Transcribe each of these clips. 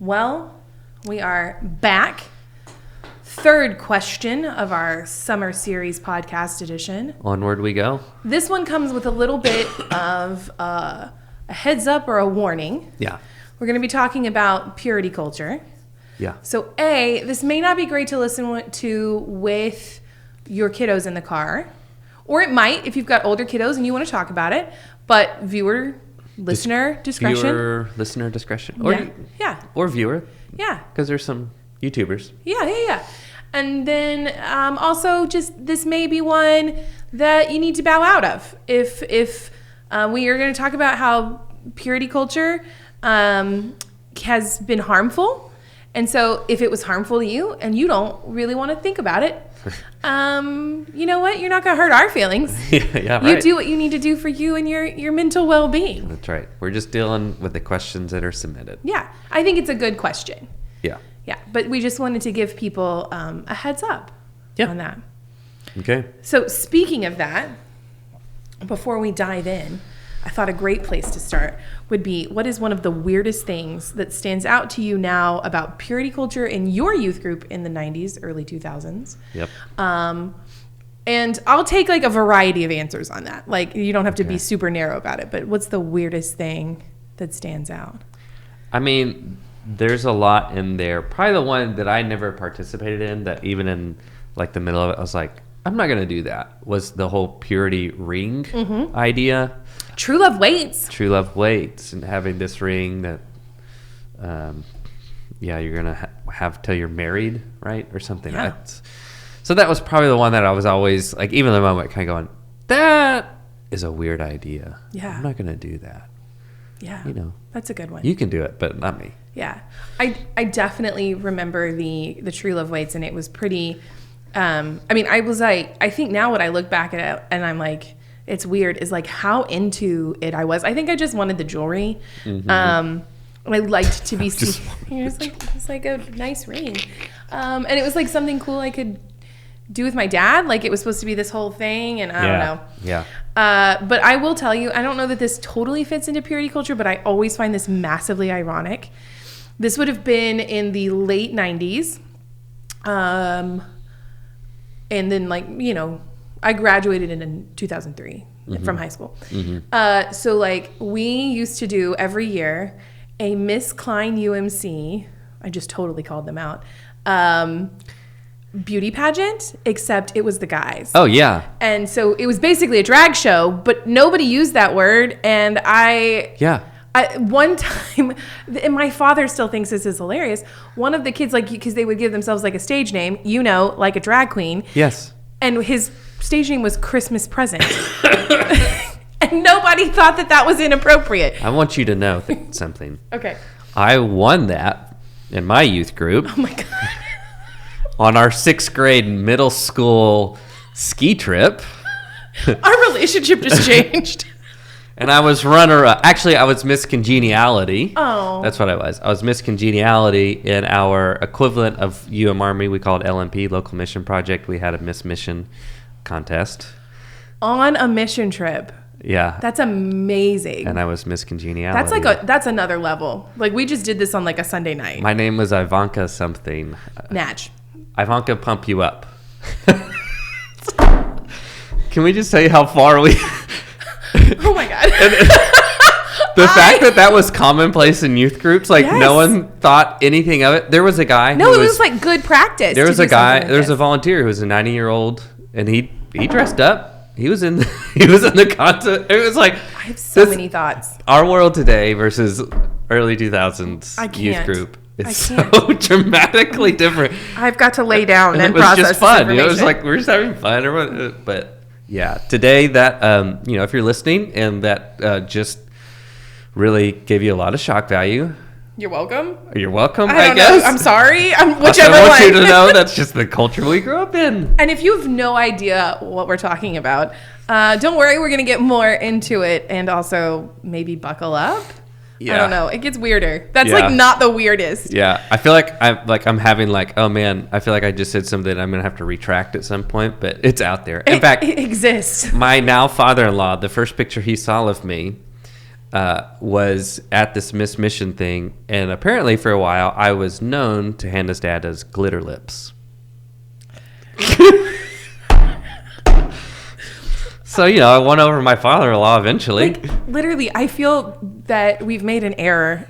Well, we are back. Third question of our summer series podcast edition. Onward we go. This one comes with a little bit of a heads up or a warning. Yeah. We're going to be talking about purity culture. Yeah. So this may not be great to listen to with your kiddos in the car. Or it might if you've got older kiddos and you want to talk about it. But listener discretion. Listener discretion. Or, yeah. Or viewer. Yeah. Because there's some YouTubers. Yeah. And then also just this may be one that you need to bow out of. If we are going to talk about how purity culture has been harmful. And so if it was harmful to you and you don't really want to think about it, you know what? You're not going to hurt our feelings. Yeah, right. You do what you need to do for you and your mental well-being. That's right. We're just dealing with the questions that are submitted. Yeah. I think it's a good question. Yeah. Yeah. But we just wanted to give people a heads up on that. Okay. So speaking of that, before we dive in, I thought a great place to start would be, what is one of the weirdest things that stands out to you now about purity culture in your youth group in the 90s, early 2000s? Yep. And I'll take like a variety of answers on that. Like, you don't have to be super narrow about it, but what's the weirdest thing that stands out? I mean, there's a lot in there. Probably the one that I never participated in, that even in like the middle of it, I was like, I'm not going to do that, was the whole purity ring idea. True love waits. And having this ring that, you're going to have till you're married, right? Or something. Yeah. So that was probably the one that I was always, like, even the moment kind of going, that is a weird idea. Yeah. I'm not going to do that. Yeah. You know. That's a good one. You can do it, but not me. Yeah. I definitely remember the true love waits, and it was pretty... I think now when I look back at it and I'm like, it's weird, is like how into it I was. I think I just wanted the jewelry. And I liked to be it's like a nice ring. And it was like something cool I could do with my dad. Like, it was supposed to be this whole thing, and I don't know. Yeah. But I will tell you, I don't know that this totally fits into purity culture, but I always find this massively ironic. This would have been in the late 90s. And then, I graduated in 2003 from high school. So, we used to do every year a Miss Klein UMC, I just totally called them out, beauty pageant, except it was the guys. Oh, yeah. And so it was basically a drag show, but nobody used that word. And one time, and my father still thinks this is hilarious, one of the kids, because they would give themselves like a stage name, like a drag queen. Yes. And his stage name was Christmas Present. And nobody thought that was inappropriate. I want you to know something. Okay. I won that in my youth group. Oh, my God. On our 6th grade middle school ski trip. Our relationship just changed. And I was runner-up. Actually, I was Miss Congeniality. Oh. That's what I was. I was Miss Congeniality in our equivalent of UM Army. We called LMP, Local Mission Project. We had a Miss Mission contest. On a mission trip. Yeah. That's amazing. And I was Miss Congeniality. That's another level. Like, we just did this on a Sunday night. My name was Ivanka something. Natch. Ivanka Pump You Up. Can we just say how far we... Oh my God. The fact that was commonplace in youth groups, no one thought anything of it. There was a guy. No, it was good practice. There was a guy. There was a volunteer who was a 90-year-old, and he dressed up. He was in the contest. It was like, I have so many thoughts. Our world today versus early 2000s youth group is so dramatically different. I've got to lay down and process. It was just fun. It was like we're just having fun. But yeah, today that if you're listening and that just really gave you a lot of shock value. You're welcome. You're welcome, I guess. Know. I'm sorry. Whichever I want one. you to know that's just the culture we grew up in. And if you have no idea what we're talking about, don't worry. We're going to get more into it, and also maybe buckle up. Yeah. I don't know. It gets weirder. That's not the weirdest. Yeah. I feel like I'm having oh man, I feel like I just said something I'm going to have to retract at some point, but it's out there. In fact, it exists. My now father-in-law, the first picture he saw of me, was at this Miss Mission thing, and apparently for a while I was known to Hannah's dad as Glitter Lips. So, I won over my father-in-law eventually. Like, literally, I feel that we've made an error.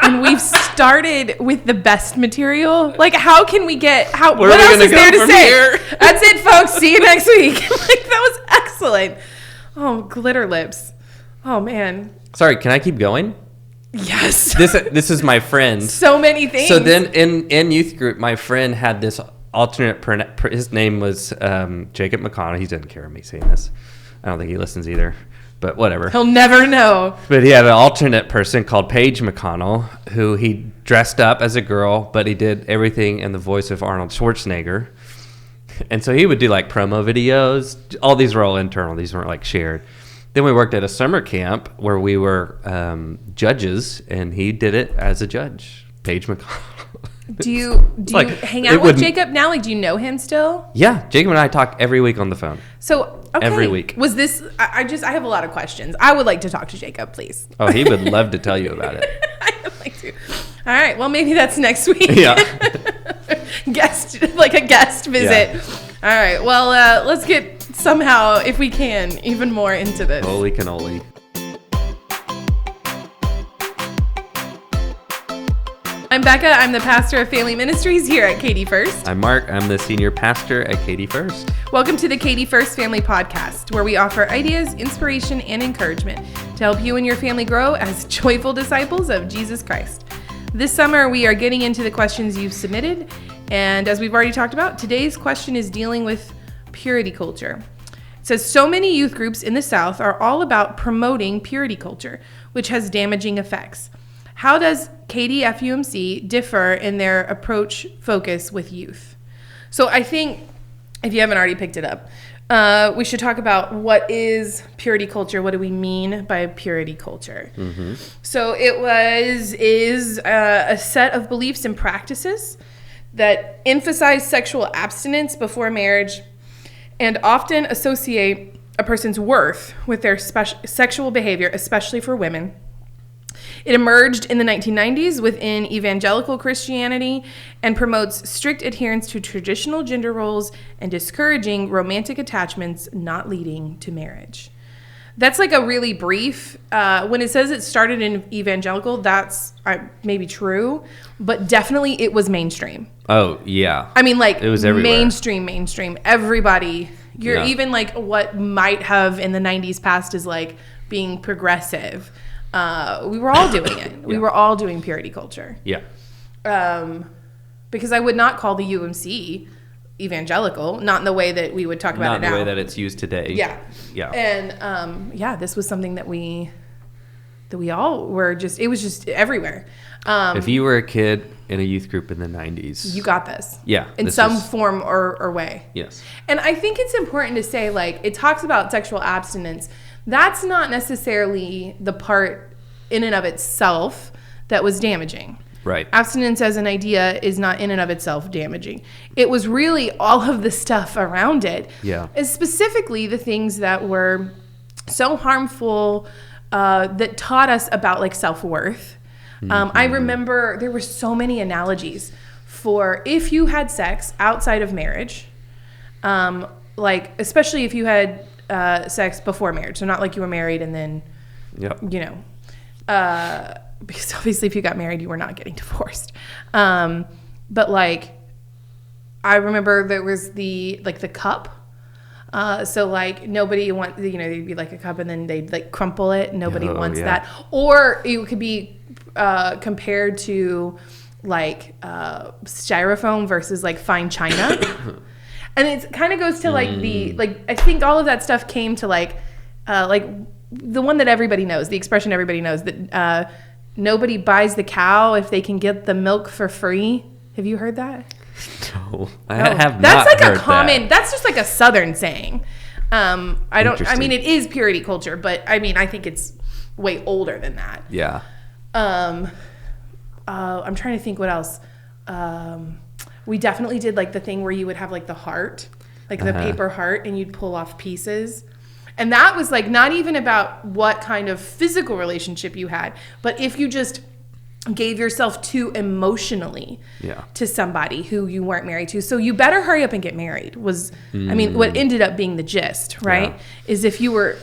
And we've started with the best material. Like, how can we get... What else is there to say? Here? That's it, folks. See you next week. Like, that was excellent. Oh, Glitter Lips. Oh, man. Sorry, can I keep going? Yes. This is my friend. So many things. So then in youth group, my friend had this alternate... His name was Jacob McConnell. He doesn't care me saying this. I don't think he listens either. But whatever. He'll never know. But he had an alternate person called Paige McConnell, who he dressed up as a girl, but he did everything in the voice of Arnold Schwarzenegger. And so he would do like promo videos. All these were all internal. These weren't like shared. Then we worked at a summer camp where we were judges, and he did it as a judge. Paige McConnell. Do you hang out with Jacob now? Like, do you know him still? Yeah, Jacob and I talk every week on the phone. So, okay. Every week. Was this? I have a lot of questions. I would like to talk to Jacob, please. Oh, he would love to tell you about it. I would like to. All right. Well, maybe that's next week. Yeah. A guest visit. Yeah. All right. Well, let's get somehow, if we can, even more into this. Holy cannoli. I'm Becca. I'm the pastor of Family Ministries here at Katy First. I'm Mark. I'm the senior pastor at Katy First. Welcome to the Katy First Family Podcast, where we offer ideas, inspiration, and encouragement to help you and your family grow as joyful disciples of Jesus Christ. This summer, we are getting into the questions you've submitted, and as we've already talked about, today's question is dealing with purity culture. It says, so many youth groups in the South are all about promoting purity culture, which has damaging effects. How does KDFUMC differ in their approach focus with youth? So I think, if you haven't already picked it up, we should talk about what is purity culture. What do we mean by purity culture? Mm-hmm. So it is a set of beliefs and practices that emphasize sexual abstinence before marriage and often associate a person's worth with their sexual behavior, especially for women. It emerged in the 1990s within evangelical Christianity and promotes strict adherence to traditional gender roles and discouraging romantic attachments not leading to marriage. That's like a really brief, when it says it started in evangelical, that's maybe true, but definitely it was mainstream. Oh, yeah. I mean, like, it was everywhere. Mainstream. Everybody, even like what might have in the 90s passed as like being progressive. We were all doing it. We were all doing purity culture. Yeah. Because I would not call the UMC evangelical, not in the way that we would talk about it now. Not in the way that it's used today. Yeah. Yeah. And this was something that we all were it was just everywhere. If you were a kid in a youth group in the 90s, you got this. Yeah. In some form or way. Yes. And I think it's important to say, like, it talks about sexual abstinence. That's not necessarily the part in and of itself that was damaging. Right. Abstinence as an idea is not in and of itself damaging. It was really all of the stuff around it. Yeah. And specifically the things that were so harmful that taught us about like self-worth. Mm-hmm. I remember there were so many analogies for if you had sex outside of marriage, like especially if you had sex before marriage. So not like you were married and then, because obviously if you got married, you were not getting divorced. But like, I remember there was the cup. So like nobody there'd be like a cup and then they'd like crumple it. Nobody wants that. Or it could be compared to like styrofoam versus like fine china. And it kind of goes to like I think all of that stuff came to like the one that everybody knows, the expression everybody knows that nobody buys the cow if they can get the milk for free. Have you heard that? No, I have not. That's like heard a common. That. That's just like a Southern saying. I mean, it is purity culture, but I mean, I think it's way older than that. Yeah. I'm trying to think what else. We definitely did like the thing where you would have like the heart, like the paper heart, and you'd pull off pieces. And that was like not even about what kind of physical relationship you had, but if you just gave yourself too emotionally to somebody who you weren't married to. So you better hurry up and get married was, I mean, what ended up being the gist, right? Is if you were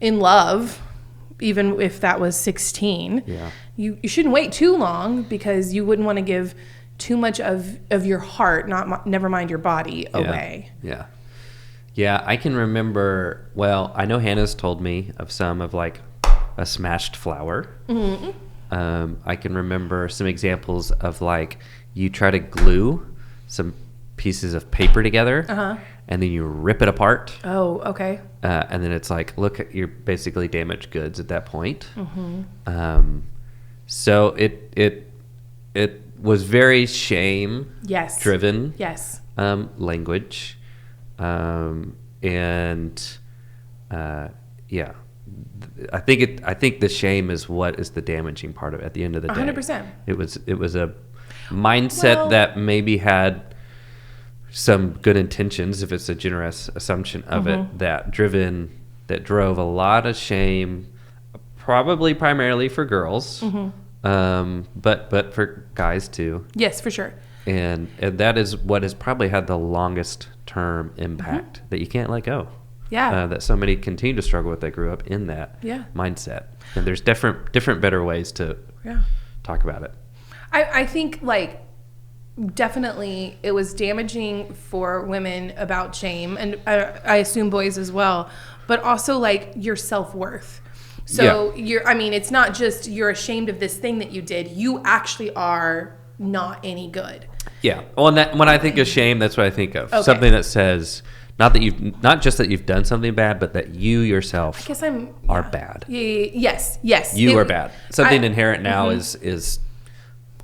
in love, even if that was 16, you shouldn't wait too long because you wouldn't want to give too much of your heart, never mind your body, away. Yeah, I can remember, well, I know Hannah's told me of some of like a smashed flower. Mm-hmm. I can remember some examples of like you try to glue some pieces of paper together and then you rip it apart. Oh, okay. And then it's like, look, you're basically damaged goods at that point. Mm-hmm. So it was very shame driven language. I think the shame is what is the damaging part of it at the end of the day. 100%. It was a mindset that maybe had some good intentions, if it's a generous assumption of it, that drove a lot of shame, probably primarily for girls, but for guys too. Yes, for sure. And that is what has probably had the longest term impact that you can't let go. Yeah. That so many continue to struggle with that grew up in that mindset. And there's different better ways to talk about it. I think like definitely it was damaging for women about shame, and I assume boys as well, but also like your self-worth. So it's not just you're ashamed of this thing that you did, you actually are not any good. Yeah. Well, and when I think of shame, that's what I think of. Okay. Something that says not just that you've done something bad, but that you yourself are bad. Yes. You are bad. Something inherent now is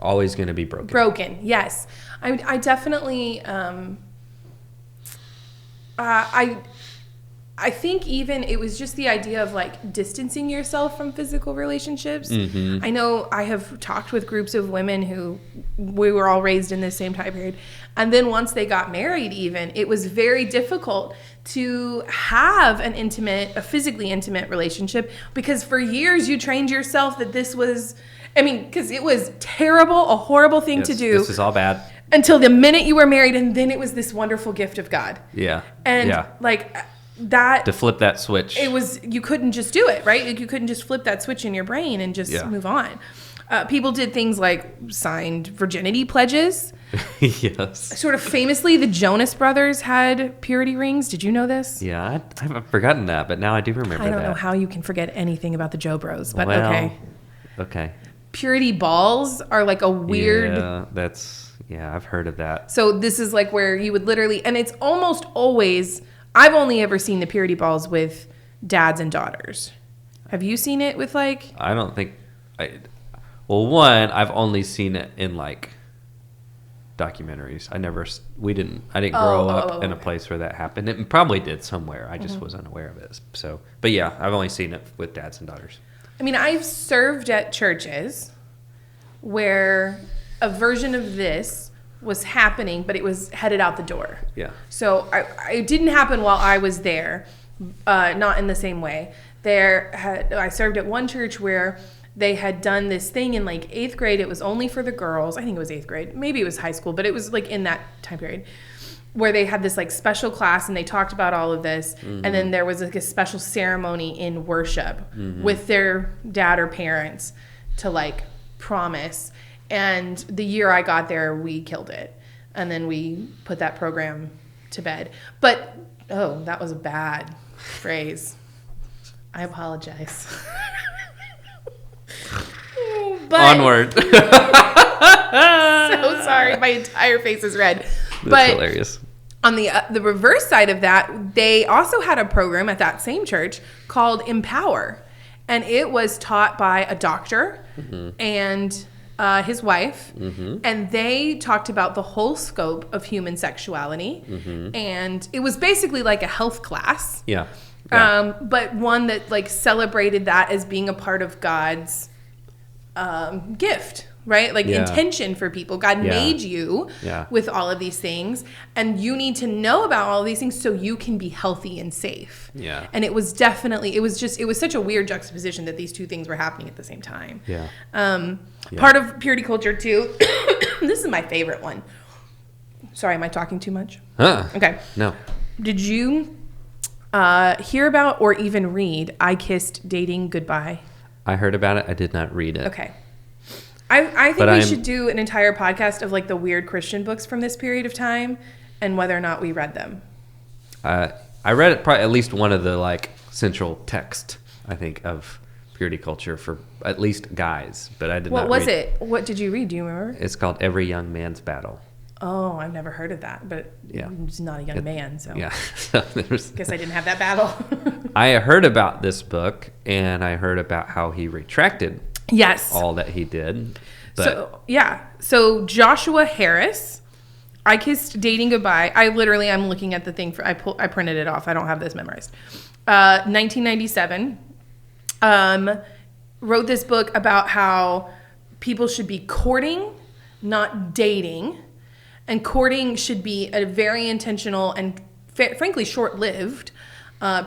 always going to be broken. Yes. I definitely I think even it was just the idea of like distancing yourself from physical relationships. Mm-hmm. I know I have talked with groups of women who we were all raised in the same time period. And then once they got married even, it was very difficult to have a physically intimate relationship because for years you trained yourself that this was, because it was terrible, a horrible thing to do. This is all bad. Until the minute you were married, and then it was this wonderful gift of God. Yeah. And that to flip that switch, you couldn't just do it, right? You couldn't just flip that switch in your brain and just move on. People did things like signed virginity pledges. Yes. Sort of famously, the Jonas Brothers had purity rings. Did you know this? Yeah, I've forgotten that, but now I do remember that. I don't know how you can forget anything about the Joe Bros, but okay. Purity balls are like a weird... I've heard of that. So this is like where you would literally... And it's almost always... I've only ever seen the purity balls with dads and daughters. Have you seen it with like... I don't think... I've only seen it in like documentaries. I didn't grow up in a place where that happened. It probably did somewhere. I just was unaware of it. So, but yeah, I've only seen it with dads and daughters. I've served at churches where a version of this was happening, but it was headed out the door. Yeah. So it didn't happen while I was there, not in the same way. I served at one church where they had done this thing in like 8th grade. It was only for the girls. I think it was 8th grade. Maybe it was high school, but it was like in that time period where they had this like special class and they talked about all of this. Mm-hmm. And then there was like a special ceremony in worship with their dad or parents to like promise. And the year I got there, we killed it. And then we put that program to bed. But, that was a bad phrase. I apologize. Onward. So sorry. My entire face is red. That's hilarious. On the reverse side of that, they also had a program at that same church called Empower. And it was taught by a doctor and... his wife, and they talked about the whole scope of human sexuality, and it was basically like a health class. Yeah. But one that like celebrated that as being a part of God's gift, right? Like Yeah. intention for people. God Yeah. made you Yeah. with all of these things, and you need to know about all of these things so you can be healthy and safe. Yeah. And it was definitely, it was such a weird juxtaposition that these two things were happening at the same time. Yeah. Part of purity culture too, this is my favorite one. Sorry, am I talking too much? Okay. No. Did you hear about or even read I Kissed Dating Goodbye? I heard about it. I did not read it. Okay. I think we should do an entire podcast of like the weird Christian books from this period of time and whether or not we read them. I read it, probably at least one of the like central text, I think, of purity culture for at least guys, but I did not read. What was it? What did you read? Do you remember? It's called Every Young Man's Battle. Oh, I've never heard of that, but Yeah. I'm just not a young man, so Yeah. So guess I didn't have that battle. I heard about this book, and I heard about how he retracted Yes. all that he did. But So Joshua Harris, I Kissed Dating Goodbye. I'm looking at the thing I printed it off. I don't have this memorized. 1997. Wrote this book about how people should be courting, not dating. And courting should be a very intentional and frankly short-lived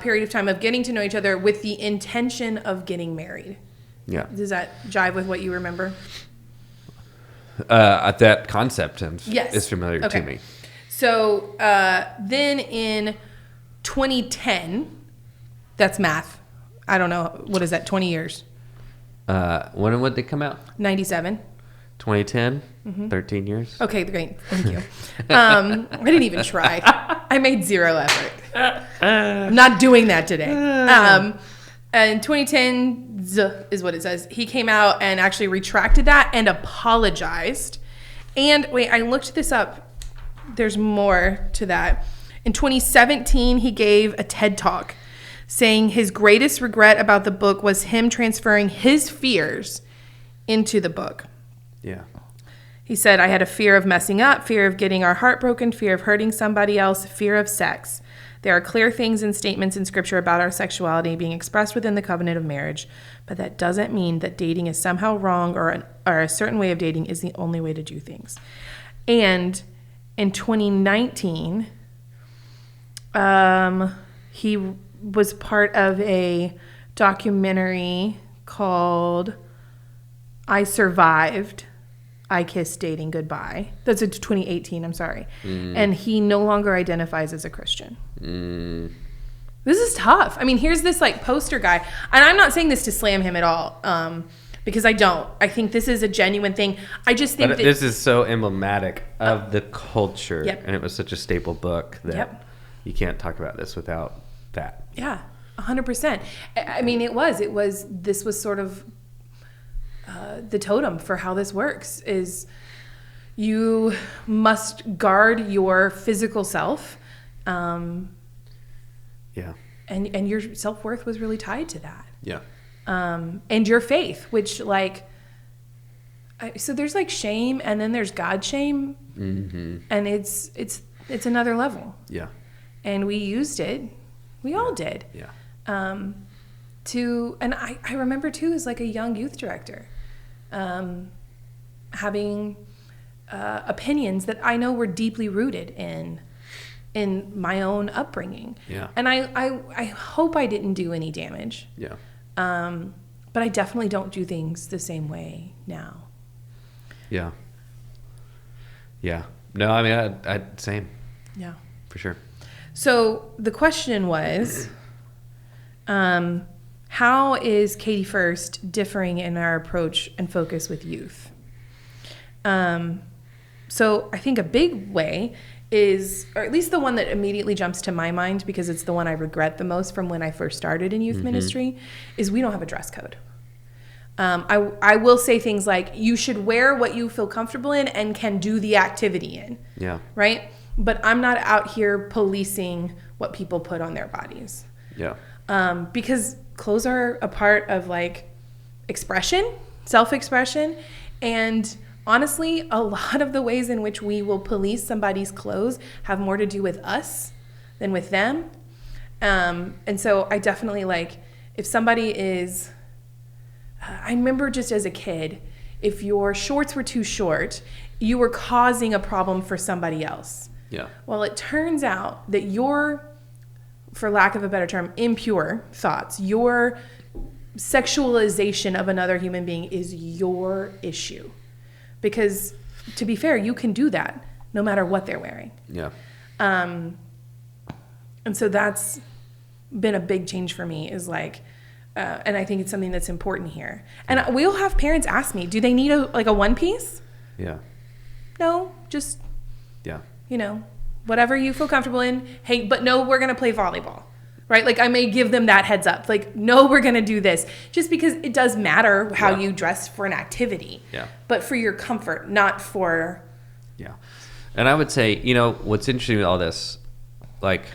period of time of getting to know each other with the intention of getting married. yeah, Does that jive with what you remember? that concept Yes. is familiar Okay. to me. So then in 2010, that's math. I don't know. What is that, 20 years? When would they come out? 97. 2010? 13 years? Okay, great. Thank you. I didn't even try. I made zero effort. I'm not doing that today. And 2010 is what it says. He came out and actually retracted that and apologized. And wait, I looked this up. There's more to that. In 2017, he gave a TED Talk saying his greatest regret about the book was him transferring his fears into the book. Yeah. He said, I had a fear of messing up, fear of getting our heart broken, fear of hurting somebody else, fear of sex. There are clear things and statements in Scripture about our sexuality being expressed within the covenant of marriage, but that doesn't mean that dating is somehow wrong or a certain way of dating is the only way to do things. And in 2019, he was part of a documentary called I Survived, I Kissed Dating Goodbye. That's in 2018, I'm sorry. And he no longer identifies as a Christian. This is tough. I mean, here's this like poster guy. And I'm not saying this to slam him at all, because I don't. I think this is a genuine thing. I just think But that this is so emblematic of the culture. Yep. And it was such a staple book that Yep. you can't talk about this without that. Yeah, 100%. I mean, this was sort of the totem for how this works is you must guard your physical self. Yeah. And your self-worth was really tied to that. Yeah. And your faith, which like, so there's like shame and then there's God shame. Mm-hmm. And it's another level. Yeah. And we used it. We all did. Yeah. And I remember too as like a young youth director, having opinions that I know were deeply rooted in my own upbringing. Yeah. And I hope I didn't do any damage. Yeah. But I definitely don't do things the same way now. Yeah. Yeah. No, I mean, I same. Yeah. For sure. So the question was, how is Katy First differing in our approach and focus with youth? So I think a big way is, or at least the one that immediately jumps to my mind because it's the one I regret the most from when I first started in youth ministry, is we don't have a dress code. I will say things like, you should wear what you feel comfortable in and can do the activity in. Yeah. Right? But I'm not out here policing what people put on their bodies. Yeah. Because clothes are a part of like expression, self-expression, and honestly, a lot of the ways in which we will police somebody's clothes have more to do with us than with them. And so I definitely like, if somebody is, I remember just as a kid, if your shorts were too short, you were causing a problem for somebody else. Yeah. Well, it turns out that your, for lack of a better term, impure thoughts, your sexualization of another human being is your issue. Because, to be fair, you can do that no matter what they're wearing. Yeah. And so that's been a big change for me, is like, and I think it's something that's important here. And we'll have parents ask me, do they need a one piece? Yeah. No, just, Yeah. whatever you feel comfortable in. Hey, but no, we're going to play volleyball, right? Like, I may give them that heads up. Like, no, we're going to do this, just because it does matter how you dress for an activity. Yeah. But for your comfort, not for. Yeah. And I would say, what's interesting with all this, like,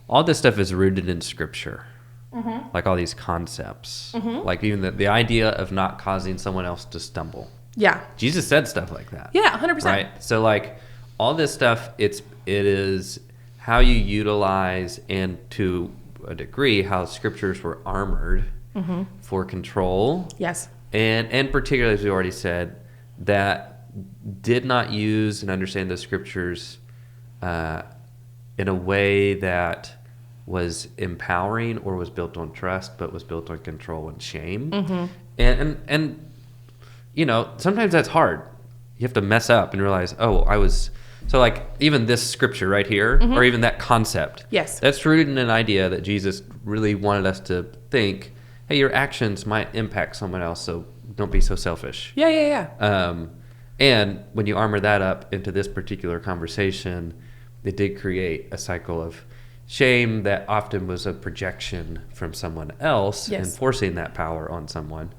all this stuff is rooted in Scripture. Mm-hmm. Like all these concepts. Mm-hmm. Like even the idea of not causing someone else to stumble. Yeah. Jesus said stuff like that. Yeah, 100%. Right? So like all this stuff, it is how you utilize, and to a degree how Scriptures were armored for control. Yes. And particularly, as we already said, that did not use and understand the Scriptures in a way that was empowering or was built on trust, but was built on control and shame. Mm-hmm. And sometimes that's hard. You have to mess up and realize, so like even this scripture right here, or even that concept. Yes. That's rooted in an idea that Jesus really wanted us to think, hey, your actions might impact someone else, so don't be so selfish. Yeah. And when you armor that up into this particular conversation, it did create a cycle of shame that often was a projection from someone else, enforcing that power on someone,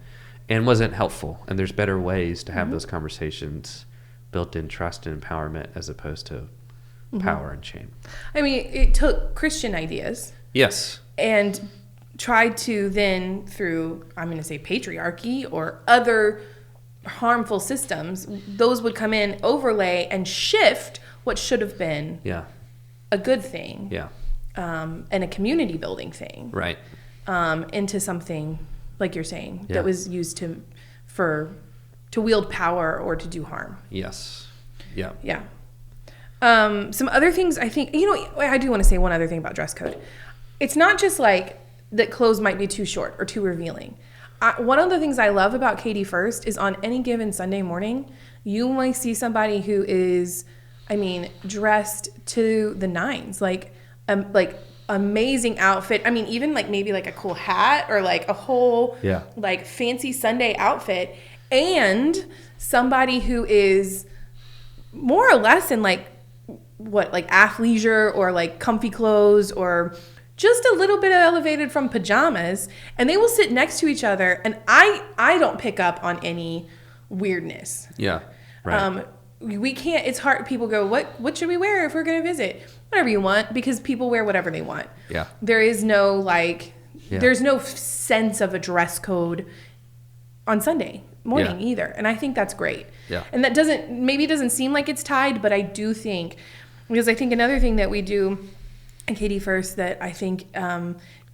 and wasn't helpful. And there's better ways to have those conversations built in trust and empowerment as opposed to power and shame. I mean, it took Christian ideas. Yes. And tried to then, through, I'm going to say patriarchy or other harmful systems, those would come in, overlay, and shift what should have been a good thing. Yeah. And a community building thing. Right. Into something, like you're saying, that was used to wield power or to do harm. Yes. Yeah. Yeah. Some other things I think, I do want to say one other thing about dress code. It's not just like that clothes might be too short or too revealing. One of the things I love about Katy First is on any given Sunday morning, you might see somebody who is, dressed to the nines, like amazing outfit. Even like maybe like a cool hat or like a whole like fancy Sunday outfit, and somebody who is more or less in like athleisure or like comfy clothes or just a little bit elevated from pajamas, and they will sit next to each other, and I don't pick up on any weirdness. Yeah. Right. We can't, it's hard. People go, what should we wear if we're going to visit? Whatever you want, because people wear whatever they want. Yeah. There is no there's no sense of a dress code on Sunday morning either. And I think that's great. Yeah. And that doesn't seem like it's tied, but I do think, because I think another thing that we do in Katy First that I think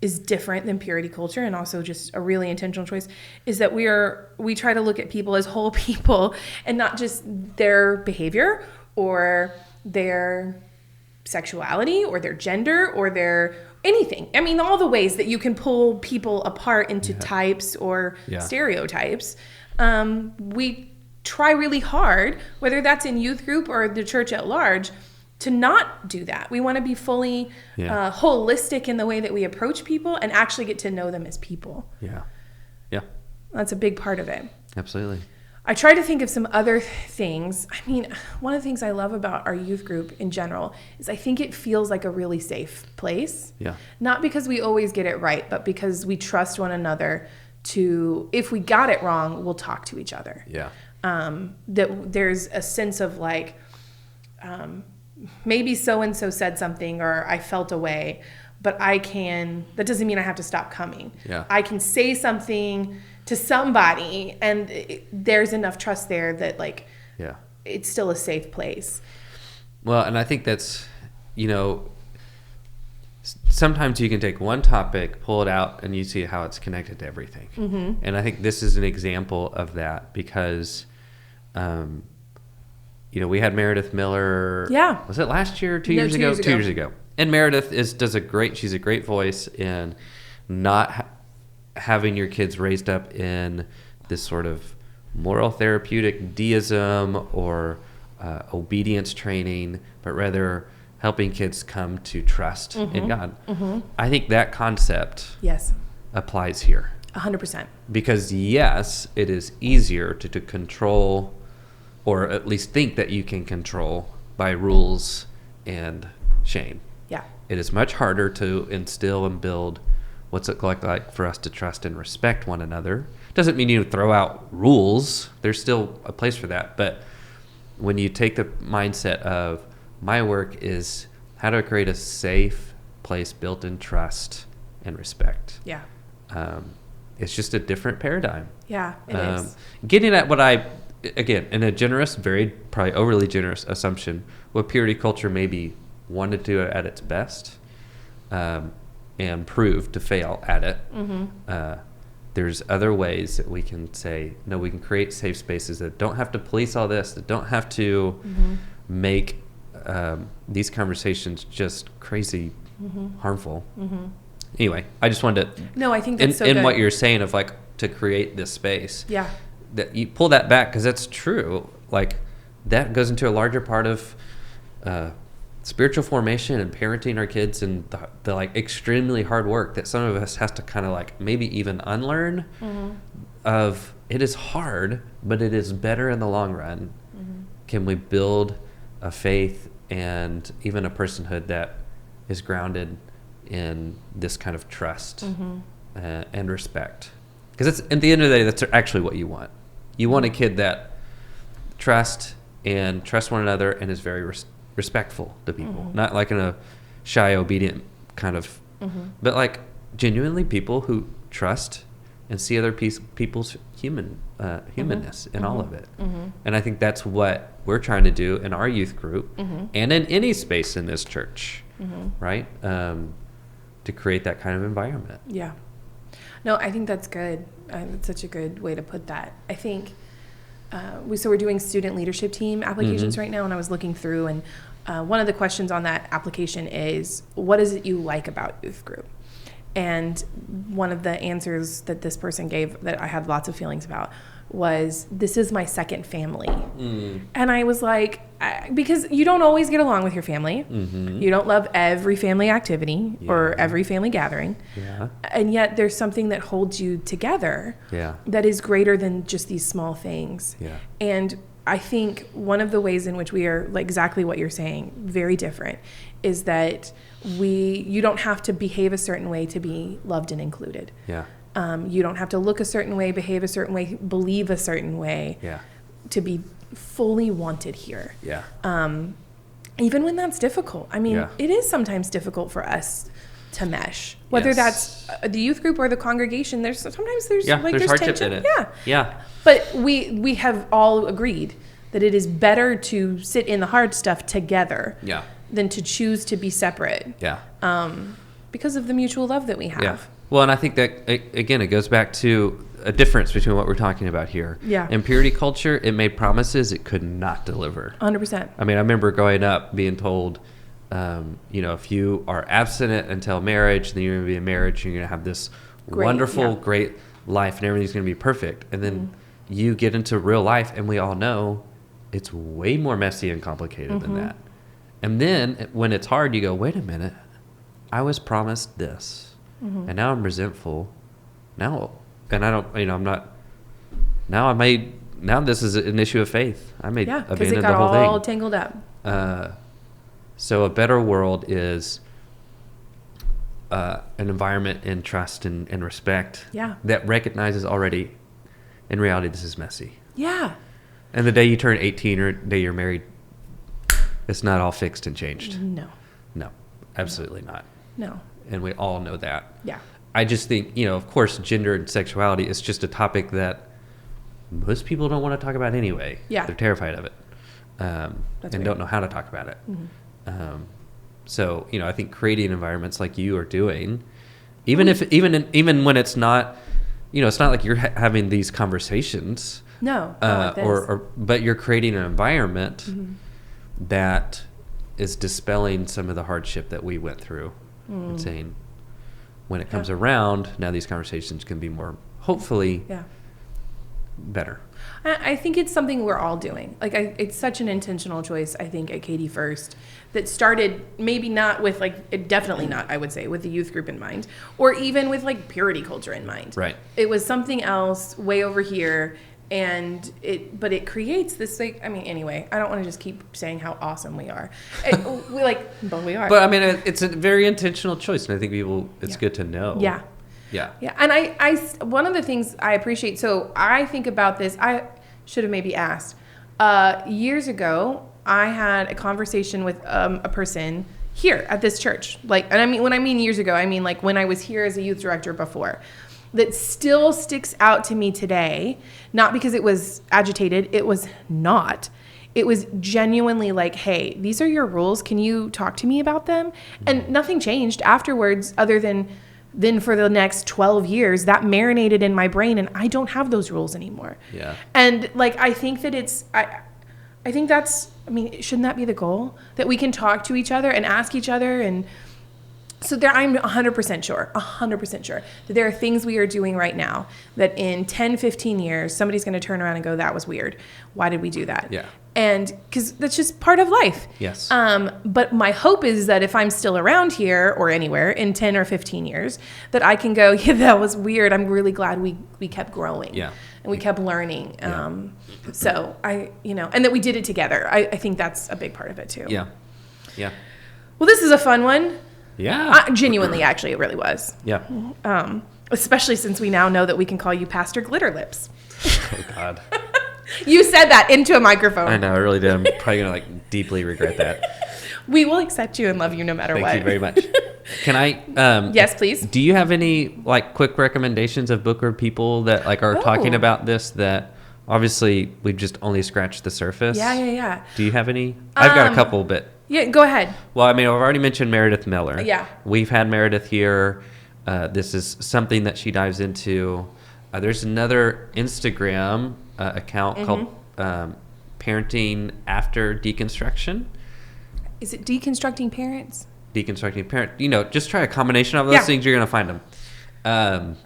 is different than purity culture, and also just a really intentional choice, is that we try to look at people as whole people and not just their behavior or their sexuality or their gender or their anything. All the ways that you can pull people apart into types or stereotypes. We try really hard, whether that's in youth group or the church at large, to not do that. We want to be fully holistic in the way that we approach people and actually get to know them as people. Yeah. Yeah. That's a big part of it. Absolutely. I try to think of some other things. One of the things I love about our youth group in general is I think it feels like a really safe place. Yeah. Not because we always get it right, but because we trust one another to, if we got it wrong, we'll talk to each other. Yeah. That there's a sense of like, maybe so-and-so said something or I felt a way, but that doesn't mean I have to stop coming. Yeah. I can say something to somebody and there's enough trust there that it's still a safe place. Well, and I think that's, sometimes you can take one topic, pull it out, and you see how it's connected to everything. Mm-hmm. And I think this is an example of that because, we had Meredith Miller. Yeah. Was it last year or 2 years ago? 2 years ago. And Meredith she's a great voice in not having your kids raised up in this sort of moral therapeutic deism or obedience training, but rather helping kids come to trust in God. Mm-hmm. I think that concept applies here. 100%. Because yes, it is easier to control, or at least think that you can control by rules and shame. Yeah. It is much harder to instill and build what's it like for us to trust and respect one another. Doesn't mean you throw out rules. There's still a place for that. But when you take the mindset of my work is how to create a safe place built in trust and respect. Yeah. It's just a different paradigm. Yeah, it is. Getting at what again, in a generous, probably overly generous assumption, what purity culture maybe wanted to do at its best and proved to fail at it. Mm-hmm. There's other ways that we can say, no, we can create safe spaces that don't have to police all this, that don't have to make these conversations just crazy harmful. Mm-hmm. Anyway, I just wanted to... No, I think that's so good. In what you're saying of like to create this space. Yeah. That you pull that back because that's true. Like that goes into a larger part of spiritual formation and parenting our kids and the like extremely hard work that some of us has to kind of like maybe even unlearn of it is hard, but it is better in the long run. Mm-hmm. Can we build a faith and even a personhood that is grounded in this kind of trust and respect? Because at the end of the day, that's actually what you want. You want a kid that trusts one another and is very respectful to people. Not like in a shy, obedient kind of, but like genuinely people who trust and see other people's humanness in all of it. And I think that's what we're trying to do in our youth group and in any space in this church, right? To create that kind of environment. Yeah. No, I think that's good. It's such a good way to put that. I think we're doing student leadership team applications right now, and I was looking through, and one of the questions on that application is, what is it you like about youth group? And one of the answers that this person gave that I had lots of feelings about was, this is my second family. And I was like, because you don't always get along with your family. You don't love every family activity or every family gathering. And yet there's something that holds you together that is greater than just these small things. And I think one of the ways in which we are, like exactly what you're saying, very different, is that you don't have to behave a certain way to be loved and included. You don't have to look a certain way, behave a certain way, believe a certain way to be fully wanted here. Even when that's difficult. I mean, it is sometimes difficult for us to mesh, whether that's the youth group or the congregation. There's there's hardship tension in it. But we have all agreed that it is better to sit in the hard stuff together than to choose to be separate because of the mutual love that we have. Well, and I think that, again, it goes back to a difference between what we're talking about here. In purity culture, it made promises it could not deliver. 100%. I mean, I remember growing up being told, if you are abstinent until marriage, then you're going to be in marriage, and you're going to have this wonderful, great life, and everything's going to be perfect. And then you get into real life, and we all know it's way more messy and complicated than that. And then when it's hard, you go, wait a minute, I was promised this. And now I'm resentful. Now this is an issue of faith. I may abandon the whole thing. because it got all tangled up. So a better world is an environment in trust and respect that recognizes already, in reality, this is messy. And the day you turn 18 or the day you're married, it's not all fixed and changed. No, absolutely not. No. And we all know that. I just think, of course, gender and sexuality is just a topic that most people don't want to talk about anyway. They're terrified of it and don't know how to talk about it. So, you know, I think creating environments like you are doing, even when it's not, you know, it's not like you're having these conversations. No. Like this. But you're creating an environment that is dispelling some of the hardship that we went through and saying, when it comes around, now these conversations can be more, hopefully, better. I think it's something we're all doing. Like, it's such an intentional choice, I think, at Katy First that started maybe not with, like, definitely not, I would say, with the youth group in mind, or even with, like, purity culture in mind. Right. It was something else way over here, but it creates this, like, I mean, anyway, I don't want to just keep saying how awesome we are. But we are. But, I mean, it's a very intentional choice, and I think it's good to know. Yeah. Yeah. Yeah. And I one of the things I appreciate, so I think about this, I should have maybe asked. Years ago, I had a conversation with a person here at this church. Like, and I mean, when I mean years ago, I mean like when I was here as a youth director before. That still sticks out to me today, not because it was agitated, it was not. It was genuinely like, hey, these are your rules. Can you talk to me about them? And nothing changed afterwards other than for the next 12 years, that marinated in my brain, and I don't have those rules anymore. Yeah. And like, I think that I think that's, I mean, shouldn't that be the goal? That we can talk to each other and ask each other. And so I'm 100% sure that there are things we are doing right now that in 10, 15 years, somebody's going to turn around and go, that was weird. Why did we do that? Yeah. And because that's just part of life. Yes. But my hope is that if I'm still around here or anywhere in 10 or 15 years, that I can go, yeah, that was weird. I'm really glad we kept growing. Yeah. And we kept learning. Yeah. So and that we did it together. I think that's a big part of it too. Yeah. Yeah. Well, this is a fun one. Yeah. Genuinely, actually, it really was. Yeah. Especially since we now know that we can call you Pastor Glitter Lips. Oh, God. You said that into a microphone. I know, I really did. I'm probably going to deeply regret that. We will accept you and love you no matter what. Thank you very much. Can I? Yes, please. Do you have any quick recommendations of book or people that are talking about this that obviously we've just only scratched the surface? Yeah. Do you have any? I've got a couple, but. Yeah, go ahead. Well, I mean, I've already mentioned Meredith Miller. Yeah. We've had Meredith here. This is something that she dives into. There's another Instagram account called Parenting After Deconstruction. Is it Deconstructing Parents? Deconstructing Parent. Just try a combination of those things. You're going to find them.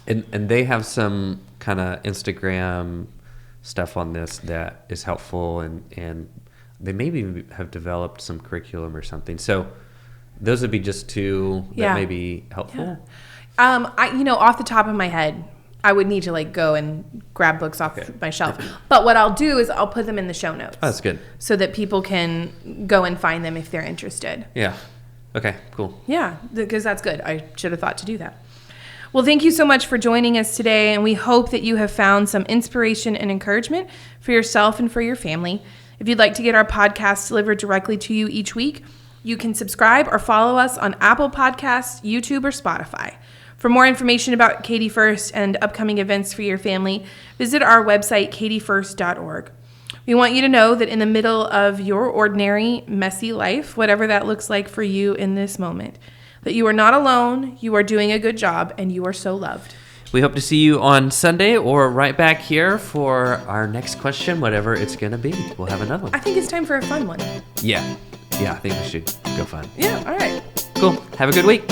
And they have some kind of Instagram stuff on this that is helpful, and they maybe have developed some curriculum or something. So those would be just two that may be helpful. Yeah. Off the top of my head, I would need to go and grab books off my shelf. But what I'll do is I'll put them in the show notes. Oh, that's good. So that people can go and find them if they're interested. Yeah. Okay, cool. Yeah, because that's good. I should have thought to do that. Well, thank you so much for joining us today, and we hope that you have found some inspiration and encouragement for yourself and for your family. If you'd like to get our podcast delivered directly to you each week, you can subscribe or follow us on Apple Podcasts, YouTube, or Spotify. For more information about Katy First and upcoming events for your family, visit our website, katyfirst.org. We want you to know that in the middle of your ordinary, messy life, whatever that looks like for you in this moment, that you are not alone, you are doing a good job, and you are so loved. We hope to see you on Sunday or right back here for our next question, whatever it's going to be. We'll have another one. I think it's time for a fun one. Yeah, I think we should go fun. Yeah, all right. Cool. Have a good week.